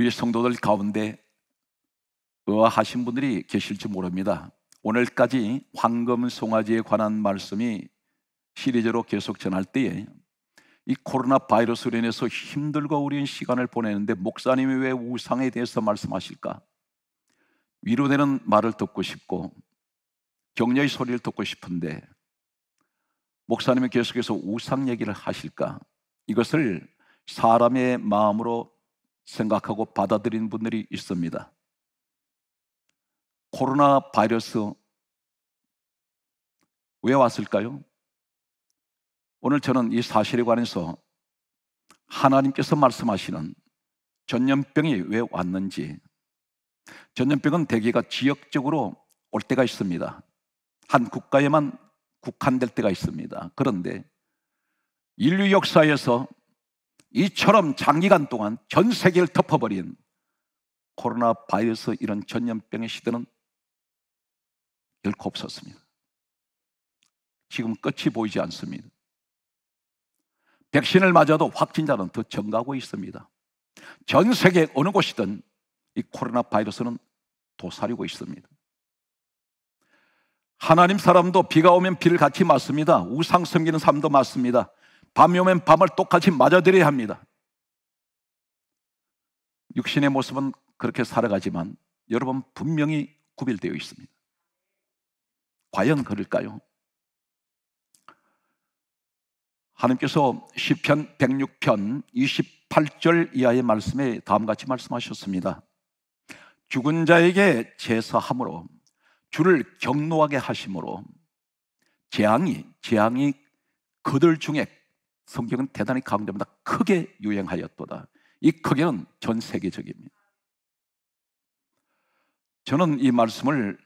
우리 성도들 가운데 의아하신 분들이 계실지 모릅니다. 오늘까지 황금송아지에 관한 말씀이 시리즈로 계속 전할 때에 이 코로나 바이러스로 인해서 힘들고 어려운 시간을 보내는데 목사님이 왜 우상에 대해서 말씀하실까? 위로되는 말을 듣고 싶고 격려의 소리를 듣고 싶은데 목사님이 계속해서 우상 얘기를 하실까? 이것을 사람의 마음으로 생각하고 받아들이는 분들이 있습니다. 코로나 바이러스 왜 왔을까요? 오늘 저는 이 사실에 관해서 하나님께서 말씀하시는 전염병이 왜 왔는지, 전염병은 대개가 지역적으로 올 때가 있습니다. 한 국가에만 국한될 때가 있습니다. 그런데 인류 역사에서 이처럼 장기간 동안 전 세계를 덮어버린 코로나 바이러스 이런 전염병의 시대는 결코 없었습니다. 지금 끝이 보이지 않습니다. 백신을 맞아도 확진자는 더 증가하고 있습니다. 전 세계 어느 곳이든 이 코로나 바이러스는 도사리고 있습니다. 하나님 사람도 비가 오면 비를 같이 맞습니다. 우상 섬기는 사람도 맞습니다. 밤이 오면 밤을 똑같이 맞아들여야 합니다. 육신의 모습은 그렇게 살아가지만 여러분 분명히 구별되어 있습니다. 과연 그럴까요? 하나님께서 시편 106편 28절 이하의 말씀에 다음같이 말씀하셨습니다. 죽은 자에게 제사함으로 주를 경노하게 하심으로 재앙이 그들 중에, 성경은 대단히 강조합니다. 크게 유행하였도다. 이 크게는 전 세계적입니다. 저는 이 말씀을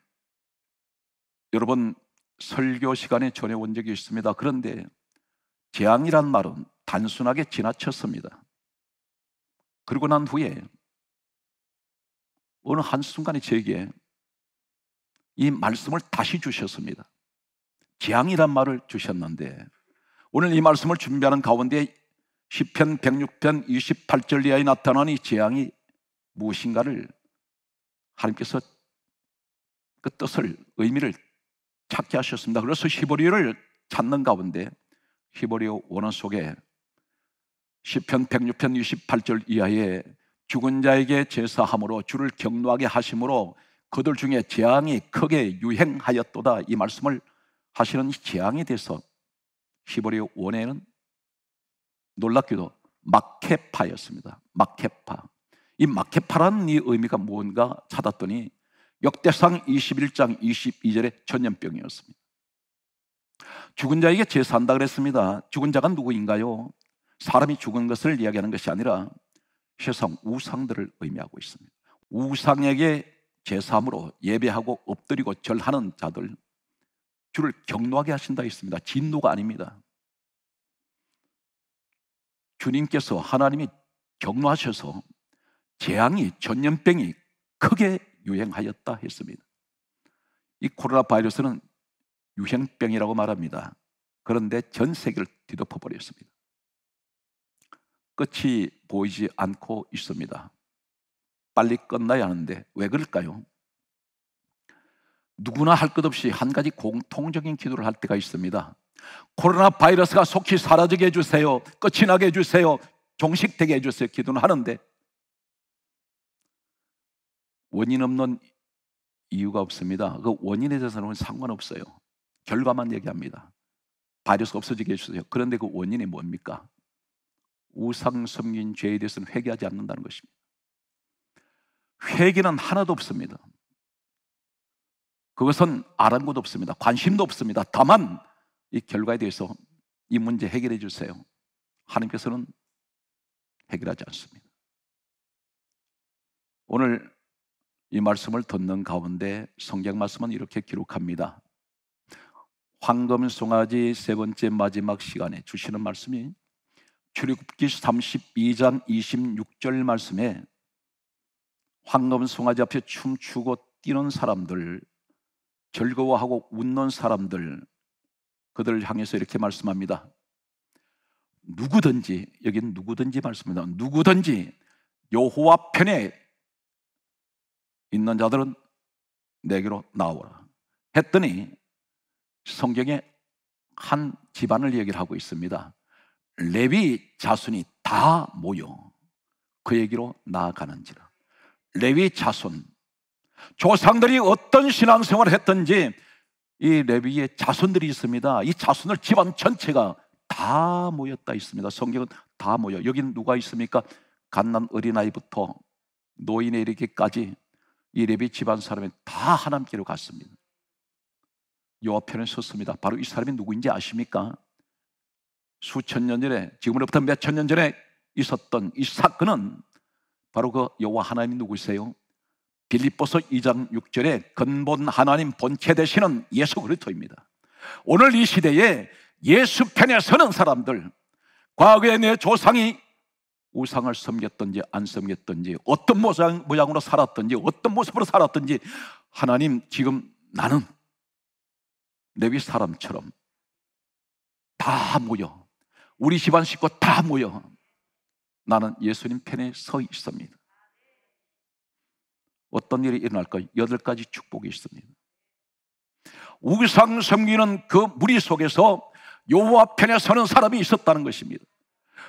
여러 번 설교 시간에 전해온 적이 있습니다. 그런데 재앙이란 말은 단순하게 지나쳤습니다. 그리고 난 후에 어느 한순간에 저에게 이 말씀을 다시 주셨습니다. 재앙이란 말을 주셨는데 오늘 이 말씀을 준비하는 가운데 시편 106편 28절 이하에 나타난 이 재앙이 무엇인가를 하나님께서 그 뜻을, 의미를 찾게 하셨습니다. 그래서 히브리어를 찾는 가운데 히브리어 원어 속에 시편 106편 28절 이하에 죽은 자에게 제사함으로 주를 경노하게 하심으로 그들 중에 재앙이 크게 유행하였도다, 이 말씀을 하시는 이 재앙에 대해서 히브리어 원어에는 놀랍게도 마케파였습니다. 마케파. 이 마케파라는 이 의미가 뭔가 찾았더니 역대상 21장 22절의 전염병이었습니다. 죽은 자에게 제사한다 그랬습니다. 죽은 자가 누구인가요? 사람이 죽은 것을 이야기하는 것이 아니라 세상 우상들을 의미하고 있습니다. 우상에게 제사함으로 예배하고 엎드리고 절하는 자들, 주를 경노하게 하신다 했습니다. 진노가 아닙니다. 주님께서, 하나님이 경노하셔서 재앙이, 전염병이 크게 유행하였다 했습니다. 이 코로나 바이러스는 유행병이라고 말합니다. 그런데 전 세계를 뒤덮어 버렸습니다. 끝이 보이지 않고 있습니다. 빨리 끝나야 하는데 왜 그럴까요? 누구나 할 것 없이 한 가지 공통적인 기도를 할 때가 있습니다. 코로나 바이러스가 속히 사라지게 해주세요. 끝이 나게 해주세요. 종식되게 해주세요. 기도는 하는데 원인 없는 이유가 없습니다. 그 원인에 대해서는 상관없어요. 결과만 얘기합니다. 바이러스가 없어지게 해주세요. 그런데 그 원인이 뭡니까? 우상 섬긴 죄에 대해서는 회개하지 않는다는 것입니다. 회개는 하나도 없습니다. 그것은 아랑곳도 없습니다. 관심도 없습니다. 다만 이 결과에 대해서 이 문제 해결해 주세요. 하나님께서는 해결하지 않습니다. 오늘 이 말씀을 듣는 가운데 성경 말씀은 이렇게 기록합니다. 황금송아지 세 번째 마지막 시간에 주시는 말씀이 출애굽기 32장 26절 말씀에 황금송아지 앞에 춤추고 뛰는 사람들, 즐거워하고 웃는 사람들, 그들을 향해서 이렇게 말씀합니다. 누구든지, 여기는 누구든지 말씀입니다. 누구든지 여호와 편에 있는 자들은 내게로 나오라 했더니 성경에 한 집안을 얘기를 하고 있습니다. 레위 자손이 다 모여 그에게로 나아가는지라. 레위 자손, 조상들이 어떤 신앙생활을 했든지 이 레위의 자손들이 있습니다. 이 자손을 집안 전체가 다 모였다 있습니다. 성경은 다 모여. 여기는 누가 있습니까? 갓난 어린아이부터 노인에 이르기까지 이 레위 집안 사람이 다 하나님께로 갔습니다. 여호와 편에 섰습니다. 바로 이 사람이 누구인지 아십니까? 수천 년 전에, 지금으로부터 몇천 년 전에 있었던 이 사건은 바로 그 여호와 하나님이 누구세요? 빌립보서 2장 6절에 근본 하나님 본체 되시는 예수 그리스도입니다. 오늘 이 시대에 예수 편에 서는 사람들, 과거에 내 조상이 우상을 섬겼든지 안 섬겼든지 어떤 모양으로 살았든지 어떤 모습으로 살았든지 하나님 지금 나는 레위 사람처럼 다 모여, 우리 집안 식구 다 모여 나는 예수님 편에 서 있습니다. 어떤 일이 일어날까요? 8가지 축복이 있습니다. 우상 섬기는 그 무리 속에서 여호와 편에 서는 사람이 있었다는 것입니다.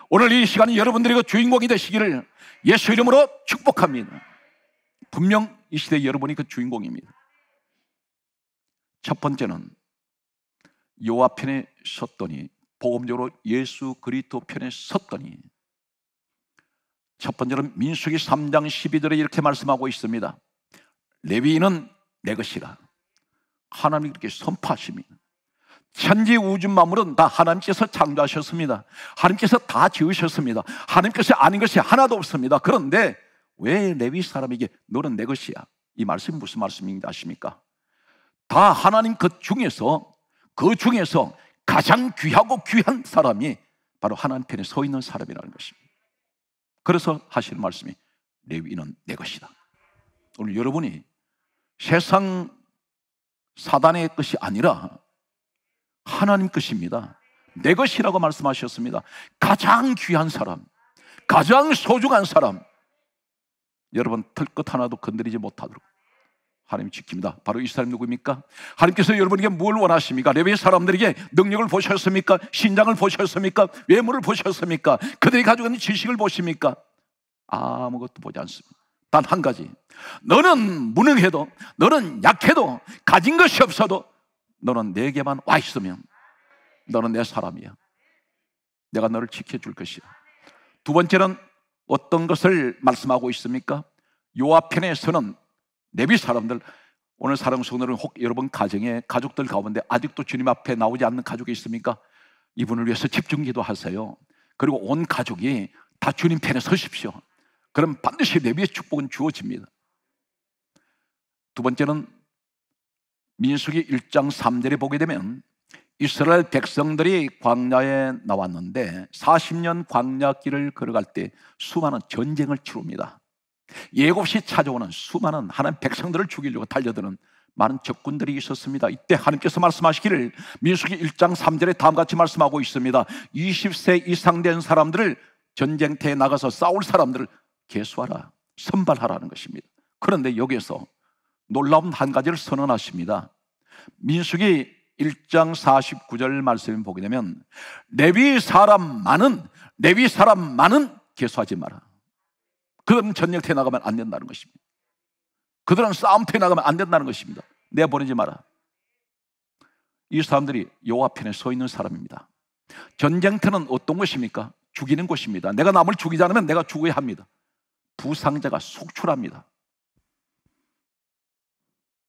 오늘 이 시간에 여러분들이 그 주인공이 되시기를 예수 이름으로 축복합니다. 분명 이 시대에 여러분이 그 주인공입니다. 첫 번째는 여호와 편에 섰더니, 복음적으로 예수 그리스도 편에 섰더니, 첫 번째는 민수기 3장 12절에 이렇게 말씀하고 있습니다. 레위인은 내 것이라. 하나님이 그렇게 선포하십니다. 천지 우주 만물은 다 하나님께서 창조하셨습니다. 하나님께서 다 지으셨습니다. 하나님께서 아닌 것이 하나도 없습니다. 그런데 왜 레위 사람에게 너는 내 것이야? 이 말씀이 무슨 말씀인지 아십니까? 다 하나님 그 중에서 가장 귀하고 귀한 사람이 바로 하나님 편에 서 있는 사람이라는 것입니다. 그래서 하시는 말씀이 레위인은 내 것이다. 오늘 여러분이 세상 사단의 것이 아니라 하나님 것입니다. 내 것이라고 말씀하셨습니다. 가장 귀한 사람, 가장 소중한 사람, 여러분 털끝 하나도 건드리지 못하도록 하나님이 지킵니다. 바로 이 사람이 누구입니까? 하나님께서 여러분에게 뭘 원하십니까? 레위 사람들에게 능력을 보셨습니까? 신장을 보셨습니까? 외모를 보셨습니까? 그들이 가지고 있는 지식을 보십니까? 아무것도 보지 않습니다. 단 한 가지, 너는 무능해도, 너는 약해도, 가진 것이 없어도 너는 내게만 와 있으면 너는 내 사람이야. 내가 너를 지켜줄 것이야. 두 번째는 어떤 것을 말씀하고 있습니까? 여호와 편에 서는 레위 사람들. 오늘 사랑하는 성도들은 혹 여러분 가정에, 가족들 가운데 아직도 주님 앞에 나오지 않는 가족이 있습니까? 이분을 위해서 집중 기도하세요. 그리고 온 가족이 다 주님 편에 서십시오. 그럼 반드시 레위의 축복은 주어집니다. 두 번째는 민수기 1장 3절에 보게 되면 이스라엘 백성들이 광야에 나왔는데 40년 광야길을 걸어갈 때 수많은 전쟁을 치릅니다. 예고 없이 찾아오는 수많은 하나님 백성들을 죽이려고 달려드는 많은 적군들이 있었습니다. 이때 하나님께서 말씀하시기를 민수기 1장 3절에 다음같이 말씀하고 있습니다. 20세 이상 된 사람들을, 전쟁터에 나가서 싸울 사람들을 계수하라, 선발하라는 것입니다. 그런데 여기에서 놀라운 한 가지를 선언하십니다. 민수기 1장 49절 말씀을 보게 되면 레위 사람 많은 계수하지 마라. 그들은 전쟁터에 나가면 안 된다는 것입니다. 그들은 싸움터에 나가면 안 된다는 것입니다. 내보내지 마라. 이 사람들이 여호와 편에 서 있는 사람입니다. 전쟁터는 어떤 것입니까? 죽이는 곳입니다. 내가 남을 죽이지 않으면 내가 죽어야 합니다. 부상자가 속출합니다.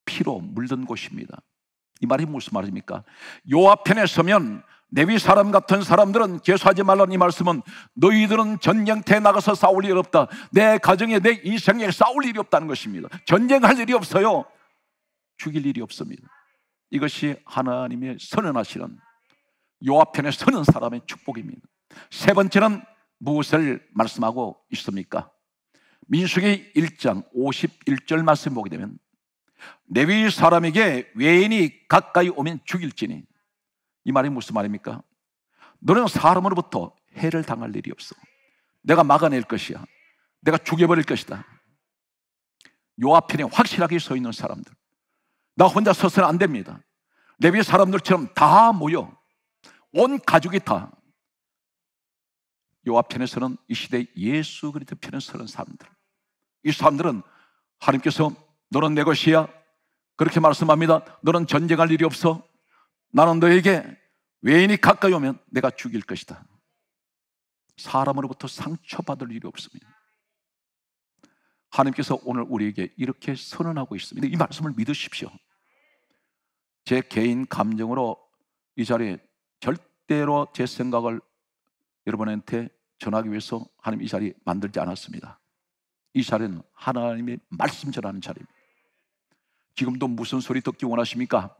피로 물든 곳입니다. 이 말이 무슨 말입니까? 여호와 편에 서면 레위 사람 같은 사람들은 계수하지 말라는 이 말씀은 너희들은 전쟁터에 나가서 싸울 일이 없다. 내 가정에, 내 인생에 싸울 일이 없다는 것입니다. 전쟁할 일이 없어요. 죽일 일이 없습니다. 이것이 하나님의 선언하시는 여호와 편에 서는 사람의 축복입니다. 세 번째는 무엇을 말씀하고 있습니까? 민수기 1장 51절 말씀 보게 되면 레위 사람에게 외인이 가까이 오면 죽일지니, 이 말이 무슨 말입니까? 너는 사람으로부터 해를 당할 일이 없어. 내가 막아낼 것이야. 내가 죽여버릴 것이다. 요 앞편에 확실하게 서 있는 사람들, 나 혼자 서서는 안 됩니다. 레위 사람들처럼 다 모여 온 가족이 다 요 앞편에서는 이 시대 예수 그리스도 편에 서는 사람들, 이 사람들은 하나님께서 너는 내 것이야 그렇게 말씀합니다. 너는 전쟁할 일이 없어. 나는 너에게 외인이 가까이 오면 내가 죽일 것이다. 사람으로부터 상처받을 일이 없습니다. 하나님께서 오늘 우리에게 이렇게 선언하고 있습니다. 이 말씀을 믿으십시오. 제 개인 감정으로 이 자리에 절대로 제 생각을 여러분한테 전하기 위해서 하나님 이 자리 만들지 않았습니다. 이 자리는 하나님의 말씀 전하는 자리입니다. 지금도 무슨 소리 듣기 원하십니까?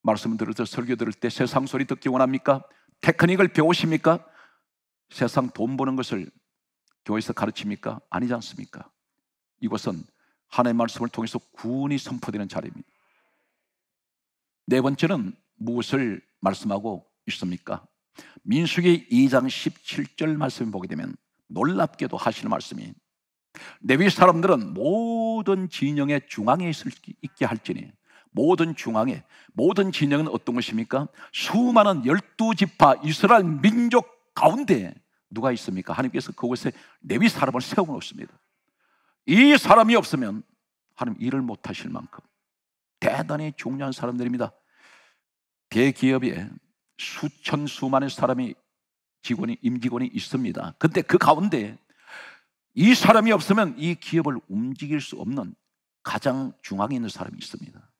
말씀 들을 때, 설교 들을 때 세상 소리 듣기 원합니까? 테크닉을 배우십니까? 세상 돈 버는 것을 교회에서 가르칩니까? 아니지 않습니까? 이것은 하나님의 말씀을 통해서 구원이 선포되는 자리입니다. 네 번째는 무엇을 말씀하고 있습니까? 민수기 2장 17절 말씀을 보게 되면 놀랍게도 하시는 말씀이, 레위 사람들은 모든 진영의 중앙에 있게 할지니, 모든 중앙에, 모든 진영은 어떤 것입니까? 수많은 12지파 이스라엘 민족 가운데 누가 있습니까? 하나님께서 그곳에 레위 사람을 세워놓습니다. 이 사람이 없으면 하나님 일을 못하실 만큼 대단히 중요한 사람들입니다. 대기업에 수천 수만의 사람이 임직원이 있습니다. 근데 그 가운데 이 사람이 없으면 이 기업을 움직일 수 없는 가장 중앙에 있는 사람이 있습니다.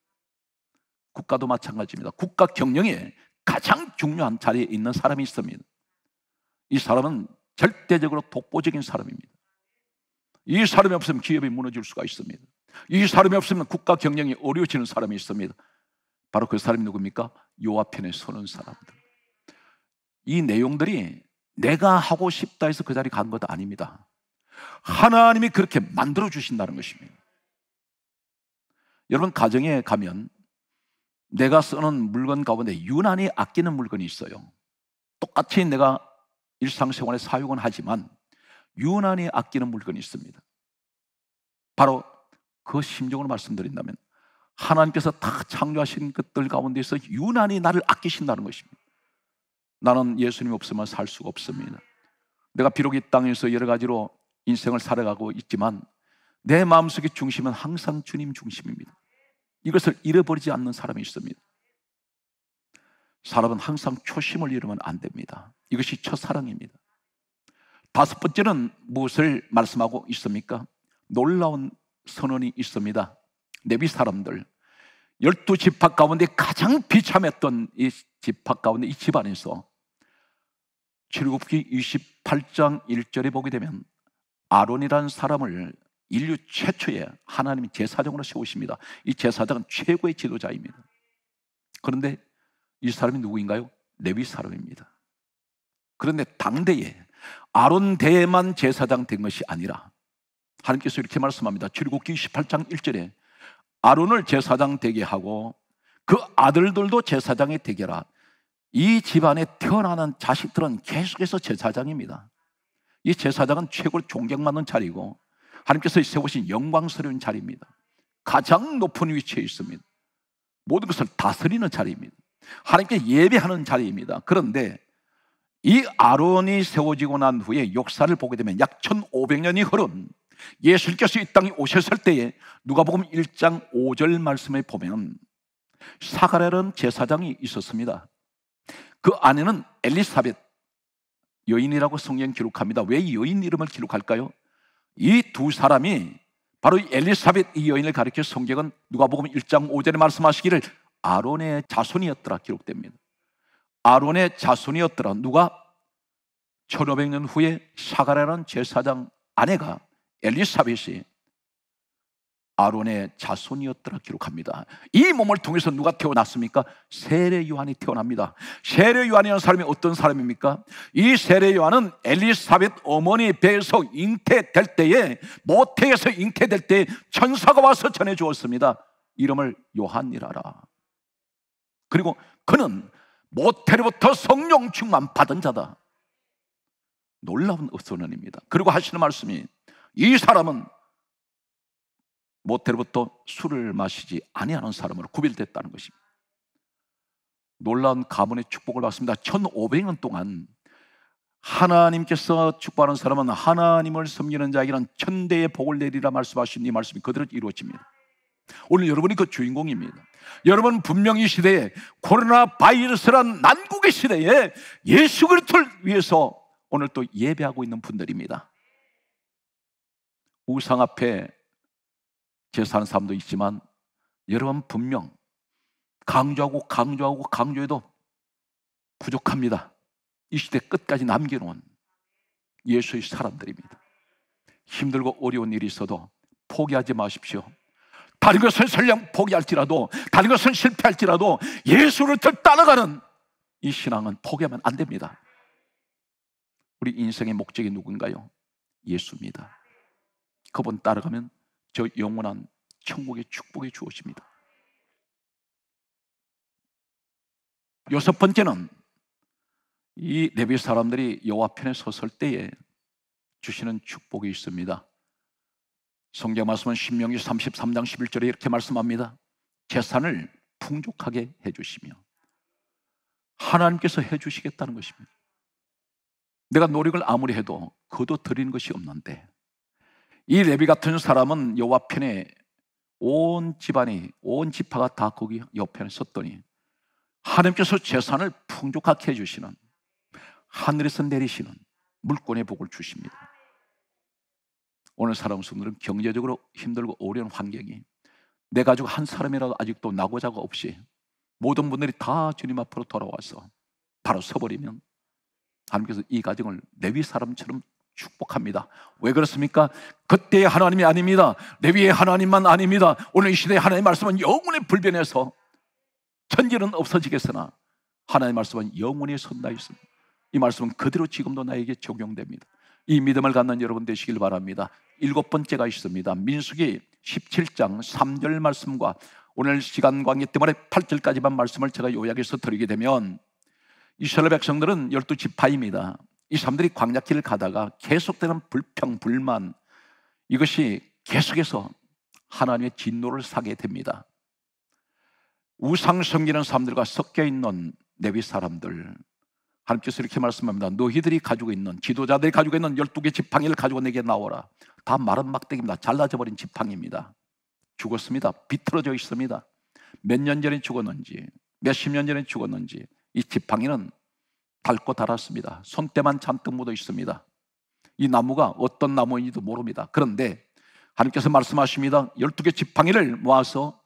국가도 마찬가지입니다. 국가 경영에 가장 중요한 자리에 있는 사람이 있습니다. 이 사람은 절대적으로 독보적인 사람입니다. 이 사람이 없으면 기업이 무너질 수가 있습니다. 이 사람이 없으면 국가 경영이 어려워지는 사람이 있습니다. 바로 그 사람이 누굽니까? 요 앞편에 서는 사람들. 이 내용들이 내가 하고 싶다 해서 그 자리에 간 것 아닙니다. 하나님이 그렇게 만들어 주신다는 것입니다. 여러분, 가정에 가면 내가 쓰는 물건 가운데 유난히 아끼는 물건이 있어요. 똑같이 내가 일상생활에 사용은 하지만 유난히 아끼는 물건이 있습니다. 바로 그 심정으로 말씀드린다면 하나님께서 다 창조하신 것들 가운데서 유난히 나를 아끼신다는 것입니다. 나는 예수님 없으면 살 수가 없습니다. 내가 비록 이 땅에서 여러 가지로 인생을 살아가고 있지만 내 마음속의 중심은 항상 주님 중심입니다. 이것을 잃어버리지 않는 사람이 있습니다. 사람은 항상 초심을 잃으면 안 됩니다. 이것이 첫사랑입니다. 다섯 번째는 무엇을 말씀하고 있습니까? 놀라운 선언이 있습니다. 레위 사람들 12지파 가운데 가장 비참했던 이 지파 가운데 이 집안에서 출애굽기 28장 1절에 보게 되면 아론이라는 사람을 인류 최초의 하나님이 제사장으로 세우십니다. 이 제사장은 최고의 지도자입니다. 그런데 이 사람이 누구인가요? 레위 사람입니다. 그런데 당대에 아론 대에만 제사장 된 것이 아니라 하나님께서 이렇게 말씀합니다. 출애굽기 28장 1절에 아론을 제사장 되게 하고 그 아들들도 제사장이 되게 하라. 이 집안에 태어나는 자식들은 계속해서 제사장입니다. 이 제사장은 최고로 존경받는 자리고 하나님께서 세우신 영광스러운 자리입니다. 가장 높은 위치에 있습니다. 모든 것을 다스리는 자리입니다. 하나님께 예배하는 자리입니다. 그런데 이 아론이 세워지고 난 후에 역사를 보게 되면 약 1500년이 흐른 예수님께서 이 땅에 오셨을 때에 누가복음 1장 5절 말씀에 보면 사가랴라는 제사장이 있었습니다. 그 아내는 엘리사벳 여인이라고 성경 기록합니다. 왜 이 여인 이름을 기록할까요? 이 두 사람이 바로 이 엘리사벳 이 여인을 가리켜 성경은 누가복음 1장 5절에 말씀하시기를 아론의 자손이었더라 기록됩니다. 아론의 자손이었더라. 누가 1500년 후에 사가랴라는 제사장 아내가 엘리사벳이 아론의 자손이었더라 기록합니다. 이 몸을 통해서 누가 태어났습니까? 세례 요한이 태어납니다. 세례 요한이라는 사람이 어떤 사람입니까? 이 세례 요한은 엘리사벳 어머니 배에서 잉태될 때에, 모태에서 잉태될 때에 천사가 와서 전해주었습니다. 이름을 요한이라라. 그리고 그는 모태로부터 성령 충만 받은 자다. 놀라운 선언입니다. 그리고 하시는 말씀이 이 사람은 모텔부터 술을 마시지 아니하는 사람으로 구별됐다는 것입니다. 놀라운 가문의 축복을 받습니다. 1500년 동안 하나님께서 축복하는 사람은 하나님을 섬기는 자에게는 천대의 복을 내리라 말씀하신 이 말씀이 그대로 이루어집니다. 오늘 여러분이 그 주인공입니다. 여러분 분명히 이 시대에 코로나 바이러스란 난국의 시대에 예수 그리스도를 위해서 오늘 또 예배하고 있는 분들입니다. 우상 앞에 제사하는 사람도 있지만 여러분 분명 강조해도 부족합니다. 이 시대 끝까지 남겨놓은 예수의 사람들입니다. 힘들고 어려운 일이 있어도 포기하지 마십시오. 다른 것은 설령 포기할지라도, 다른 것은 실패할지라도 예수를 따라가는 이 신앙은 포기하면 안 됩니다. 우리 인생의 목적이 누군가요? 예수입니다. 그분 따라가면 저 영원한 천국의 축복이 주어집니다. 여섯 번째는 이 레위 사람들이 여호와 편에 섰을 때에 주시는 축복이 있습니다. 성경 말씀은 신명기 33장 11절에 이렇게 말씀합니다. 재산을 풍족하게 해주시며 하나님께서 해주시겠다는 것입니다. 내가 노력을 아무리 해도 거둬 드리는 것이 없는데 이 레위 같은 사람은 여호와 편에 온 집안이, 온 지파가 다 거기 옆에 섰더니 하나님께서 재산을 풍족하게 해주시는, 하늘에서 내리시는 물권의 복을 주십니다. 오늘 사람 성들은 경제적으로 힘들고 어려운 환경이 내 가족 한 사람이라도 아직도 나고자가 없이 모든 분들이 다 주님 앞으로 돌아와서 바로 서버리면 하나님께서 이 가정을 레위 사람처럼 축복합니다. 왜 그렇습니까? 그때의 하나님이 아닙니다. 레위의 하나님만 아닙니다. 오늘 이 시대의 하나님의 말씀은 영원히 불변해서 천지는 없어지겠으나 하나님의 말씀은 영원히 선다 있습니다. 이 말씀은 그대로 지금도 나에게 적용됩니다. 이 믿음을 갖는 여러분 되시길 바랍니다. 일곱 번째가 있습니다. 민수기 17장 3절 말씀과 오늘 시간 관계 때문에 8절까지만 말씀을 제가 요약해서 드리게 되면 이스라엘 백성들은 12지파입니다. 이 사람들이 광야길을 가다가 계속되는 불평, 불만, 이것이 계속해서 하나님의 진노를 사게 됩니다. 우상 섬기는 사람들과 섞여 있는 레위 사람들, 하나님께서 이렇게 말씀합니다. 너희들이 가지고 있는, 지도자들이 가지고 있는 12개 지팡이를 가지고 내게 나오라. 다 마른 막대기입니다. 잘라져 버린 지팡이입니다. 죽었습니다. 비틀어져 있습니다. 몇 년 전에 죽었는지, 몇십 년 전에 죽었는지 이 지팡이는 닳고 닳았습니다. 손때만 잔뜩 묻어 있습니다. 이 나무가 어떤 나무인지도 모릅니다. 그런데 하나님께서 말씀하십니다. 12개 지팡이를 모아서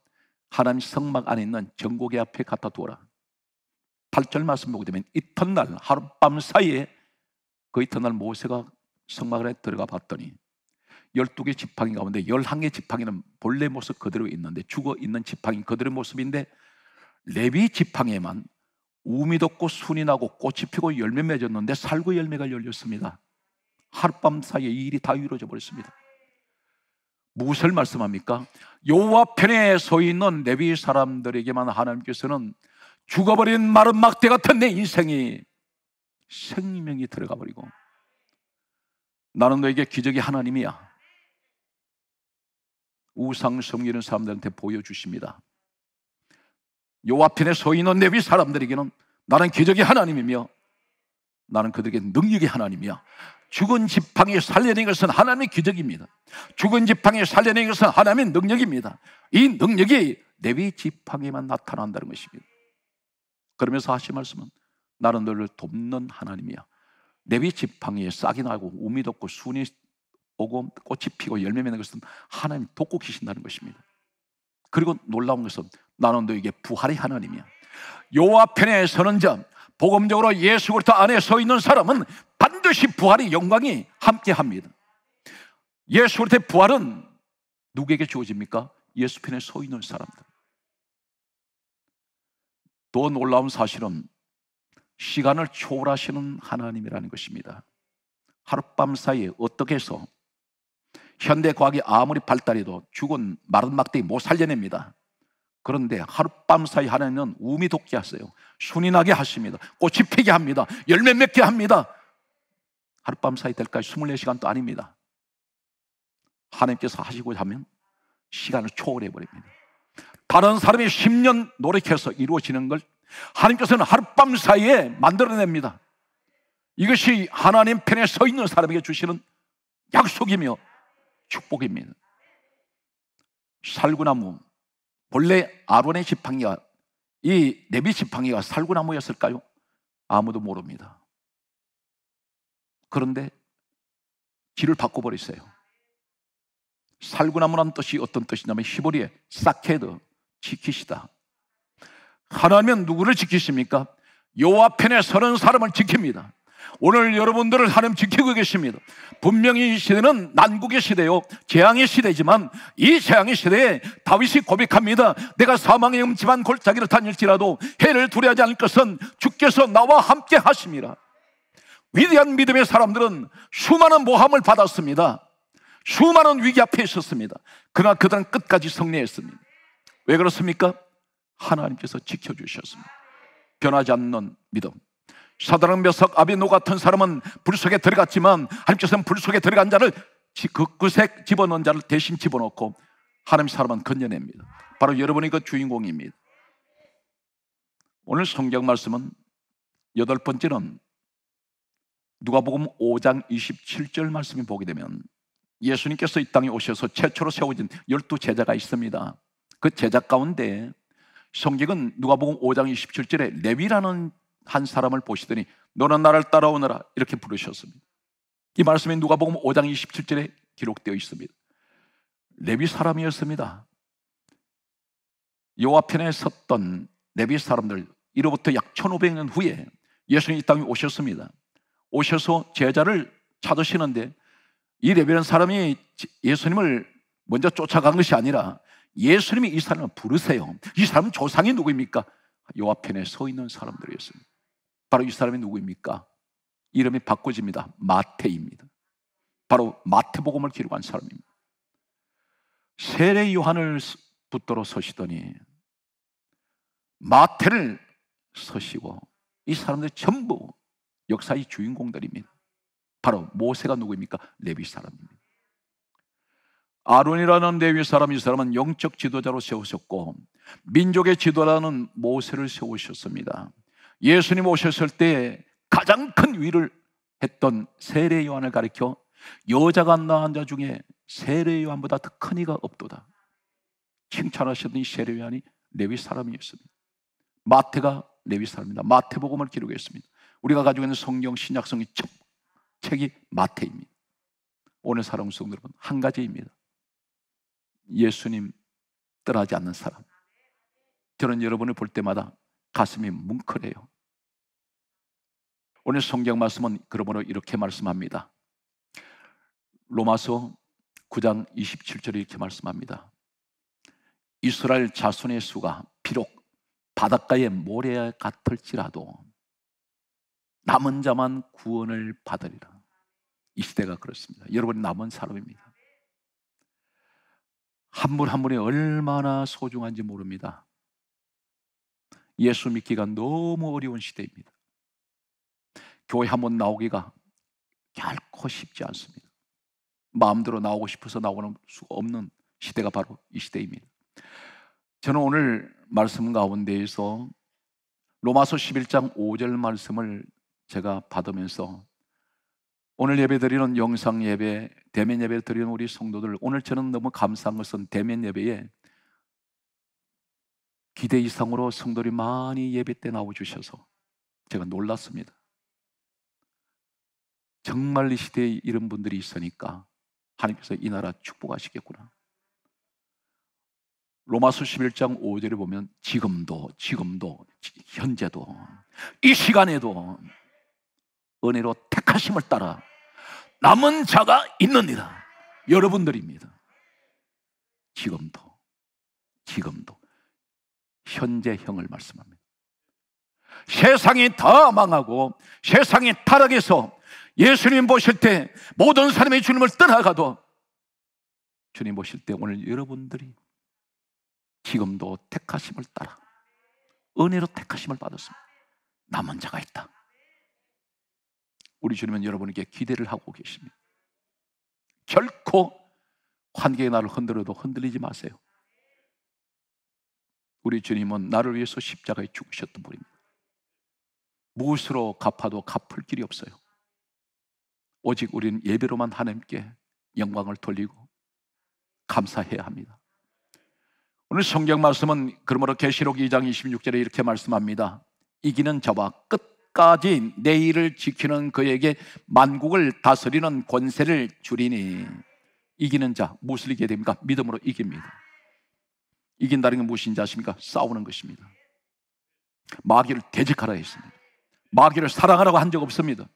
하나님 성막 안에 있는 정고개 앞에 갖다 두어라. 8절 말씀 보게 되면 이튿날 하룻밤 사이에 그 이튿날 모세가 성막 안에 들어가 봤더니 12개 지팡이 가운데 11개 지팡이는 본래 모습 그대로 있는데 죽어있는 지팡이 그대로 모습인데 레위 지팡이에만 우미 돋고 순이 나고 꽃이 피고 열매 맺었는데 살구 열매가 열렸습니다. 하룻밤 사이에 이 일이 다 이루어져 버렸습니다. 무엇을 말씀합니까? 여호와 편에 서 있는 레위 사람들에게만 하나님께서는 죽어버린 마른 막대 같은 내 인생이 생명이 들어가 버리고 나는 너에게 기적의 하나님이야. 우상 섬기는 사람들한테 보여주십니다. 여호와 편에 서 있는 레위 사람들에게는 나는 기적의 하나님이며 나는 그들에게 능력의 하나님이야. 죽은 지팡이 살려낸 것은 하나님의 기적입니다. 죽은 지팡이 살려낸 것은 하나님의 능력입니다. 이 능력이 레위 지팡이에만 나타난다는 것입니다. 그러면서 하신 말씀은 나는 너를 돕는 하나님이야. 레위 지팡이에 싹이 나고 우미 돋고 순이 오고 꽃이 피고 열매 맺는 것은 하나님 돕고 계신다는 것입니다. 그리고 놀라운 것은 나는 너에게 부활의 하나님이야. 여호와 편에 서는 자, 복음적으로 예수 그리스도 안에 서 있는 사람은 반드시 부활의 영광이 함께합니다. 예수 그리스도의 부활은 누구에게 주어집니까? 예수 편에 서 있는 사람들. 더 놀라운 사실은 시간을 초월하시는 하나님이라는 것입니다. 하룻밤 사이에 어떻게 해서 현대 과학이 아무리 발달해도 죽은 마른 막대기 못 살려냅니다. 그런데 하룻밤 사이 하나님은 우미 돋게 하세요. 순이 나게 하십니다. 꽃이 피게 합니다. 열매 맺게 합니다. 하룻밤 사이 될까요? 24시간도 아닙니다. 하나님께서 하시고자 하면 시간을 초월해 버립니다. 다른 사람이 10년 노력해서 이루어지는 걸 하나님께서는 하룻밤 사이에 만들어냅니다. 이것이 하나님 편에 서 있는 사람에게 주시는 약속이며 축복입니다. 살구나무, 본래 아론의 지팡이가, 이 레위 지팡이가 살구나무였을까요? 아무도 모릅니다. 그런데 길을 바꿔버렸어요. 살구나무라는 뜻이 어떤 뜻이냐면 히브리에 사케드, 지키시다. 하나님은 누구를 지키십니까? 여호와 편에 서는 사람을 지킵니다. 오늘 여러분들을 하나님 지키고 계십니다. 분명히 이 시대는 난국의 시대요, 재앙의 시대지만 이 재앙의 시대에 다윗이 고백합니다. 내가 사망의 음침한 골짜기를 다닐지라도 해를 두려워하지 않을 것은 주께서 나와 함께 하심이라. 위대한 믿음의 사람들은 수많은 모함을 받았습니다. 수많은 위기 앞에 있었습니다. 그러나 그들은 끝까지 승리했습니다. 왜 그렇습니까? 하나님께서 지켜주셨습니다. 변하지 않는 믿음. 사드락 메삭 아벤노 같은 사람은 불 속에 들어갔지만 하나님께서는 불 속에 들어간 자를 그릇에 집어넣은 자를 대신 집어넣고 하나님 사람은 건져냅니다. 바로 여러분이 그 주인공입니다. 오늘 성경 말씀은 8번째는 누가복음 5장 27절 말씀을 보게 되면 예수님께서 이 땅에 오셔서 최초로 세워진 12제자가 있습니다. 그 제자 가운데 성경은 누가복음 5장 27절에 레위라는 한 사람을 보시더니 너는 나를 따라오너라 이렇게 부르셨습니다. 이 말씀이 누가복음 5장 27절에 기록되어 있습니다. 레위 사람이었습니다. 여호와 편에 섰던 레위 사람들, 이로부터 약 1500년 후에 예수님이 이 땅에 오셨습니다. 오셔서 제자를 찾으시는데 이 레위라는 사람이 예수님을 먼저 쫓아간 것이 아니라 예수님이 이 사람을 부르세요. 이 사람은 조상이 누구입니까? 여호와 편에 서 있는 사람들이었습니다. 바로 이 사람이 누구입니까? 이름이 바꿔집니다. 마태입니다. 바로 마태복음을 기록한 사람입니다. 세례 요한을 붙들어 서시더니 마태를 서시고, 이 사람들 전부 역사의 주인공들입니다. 바로 모세가 누구입니까? 레위 사람입니다. 아론이라는 레위 사람, 이 사람은 영적 지도자로 세우셨고 민족의 지도자는 모세를 세우셨습니다. 예수님 오셨을 때 가장 큰 위를 했던 세례 요한을 가리켜 여자가 낳은 자 중에 세례 요한보다 더 큰 이가 없도다 칭찬하셨던 이 세례 요한이 레위 사람이었습니다. 마태가 레위 사람입니다. 마태복음을 기록했습니다. 우리가 가지고 있는 성경 신약성의 첫 책이 마태입니다. 오늘 사랑하는 성도 여러분, 한 가지입니다. 예수님 떠나지 않는 사람. 저는 여러분을 볼 때마다 가슴이 뭉클해요. 오늘 성경 말씀은 그러므로 이렇게 말씀합니다. 로마서 9장 27절에 이렇게 말씀합니다. 이스라엘 자손의 수가 비록 바닷가의 모래 같을지라도 남은 자만 구원을 받으리라. 이 시대가 그렇습니다. 여러분 남은 사람입니다. 한 분 한 분이 얼마나 소중한지 모릅니다. 예수 믿기가 너무 어려운 시대입니다. 교회 한번 나오기가 결코 쉽지 않습니다. 마음대로 나오고 싶어서 나오는 수가 없는 시대가 바로 이 시대입니다. 저는 오늘 말씀 가운데에서 로마서 11장 5절 말씀을 제가 받으면서 오늘 예배 드리는 영상 예배, 대면 예배 드리는 우리 성도들, 오늘 저는 너무 감사한 것은 대면 예배에 기대 이상으로 성도들이 많이 예배 때 나와주셔서 제가 놀랐습니다. 정말 이 시대에 이런 분들이 있으니까 하나님께서 이 나라 축복하시겠구나. 로마서 11장 5절에 보면 지금도 현재도 이 시간에도 은혜로 택하심을 따라 남은 자가 있느니라. 여러분들입니다. 지금도 현재형을 말씀합니다. 세상이 다 망하고 세상이 타락해서 예수님 보실 때 모든 사람이 주님을 떠나가도 주님 보실 때 오늘 여러분들이 지금도 택하심을 따라 은혜로 택하심을 받았습니다. 남은 자가 있다. 우리 주님은 여러분에게 기대를 하고 계십니다. 결코 환경이 나를 흔들어도 흔들리지 마세요. 우리 주님은 나를 위해서 십자가에 죽으셨던 분입니다. 무엇으로 갚아도 갚을 길이 없어요. 오직 우리는 예배로만 하나님께 영광을 돌리고 감사해야 합니다. 오늘 성경 말씀은 그러므로 계시록 2장 26절에 이렇게 말씀합니다. 이기는 자와 끝까지 내 일을 지키는 그에게 만국을 다스리는 권세를 주리니. 이기는 자, 무엇을 이기게 됩니까? 믿음으로 이깁니다. 이긴다는 게 무엇인지 아십니까? 싸우는 것입니다. 마귀를 대적하라 했습니다. 마귀를 사랑하라고 한 적 없습니다.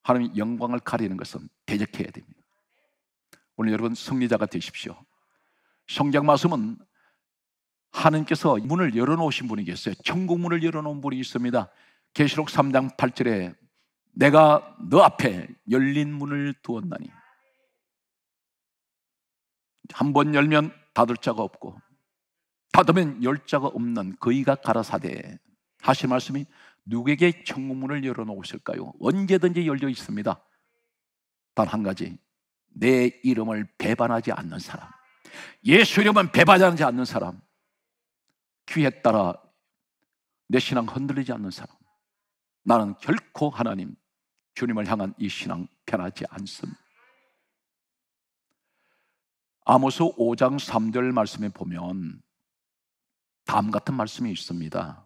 하나님 영광을 가리는 것은 대적해야 됩니다. 오늘 여러분 승리자가 되십시오. 성경 말씀은 하나님께서 문을 열어놓으신 분이 계세요. 천국 문을 열어놓은 분이 있습니다. 계시록 3장 8절에 내가 너 앞에 열린 문을 두었나니, 한 번 열면 닫을 자가 없고 닫으면 열 자가 없는 그이가 가라사대 하신 말씀이 누구에게 천국문을 열어놓으실까요? 언제든지 열려 있습니다. 단 한 가지, 내 이름을 배반하지 않는 사람, 예수 이름은 배반하지 않는 사람, 귀에 따라 내 신앙 흔들리지 않는 사람, 나는 결코 하나님 주님을 향한 이 신앙 변하지 않습니다. 아모스 5장 3절 말씀에 보면 다음 같은 말씀이 있습니다.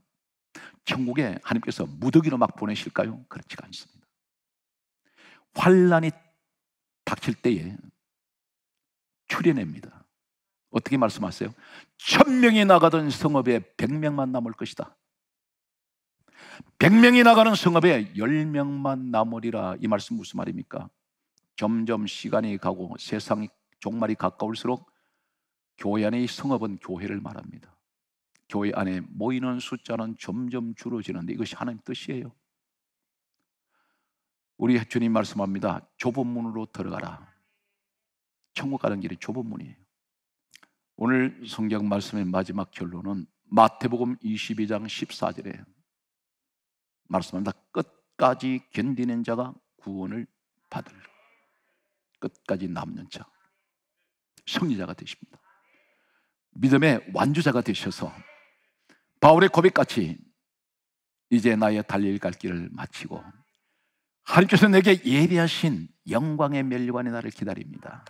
천국에 하나님께서 무더기로 막 보내실까요? 그렇지가 않습니다. 환난이 닥칠 때에 추려냅니다. 어떻게 말씀하세요? 1000명이 나가던 성읍에 100명만 남을 것이다. 100명이 나가는 성읍에 10명만 남으리라. 이 말씀 무슨 말입니까? 점점 시간이 가고 세상이 종말이 가까울수록 교회 안의 성읍은 교회를 말합니다. 교회 안에 모이는 숫자는 점점 줄어지는데 이것이 하나님의 뜻이에요. 우리 주님 말씀합니다. 좁은 문으로 들어가라. 천국 가는 길이 좁은 문이에요. 오늘 성경 말씀의 마지막 결론은 마태복음 22장 14절에 말씀합니다. 끝까지 견디는 자가 구원을 받으리라. 끝까지 남는 자, 승리자가 되십니다. 믿음의 완주자가 되셔서 바울의 고백같이 이제 나의 달릴 갈 길을 마치고 하나님께서 내게 예비하신 영광의 멸관이 나를 기다립니다.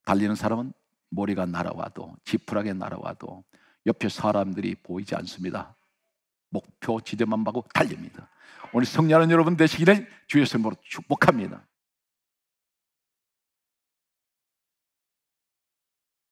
달리는 사람은 모래가 날아와도 지푸라기 날아와도 옆에 사람들이 보이지 않습니다. 목표 지점만 보고 달립니다. 오늘 승리하는 여러분 되시기를 주의 이름으로 축복합니다.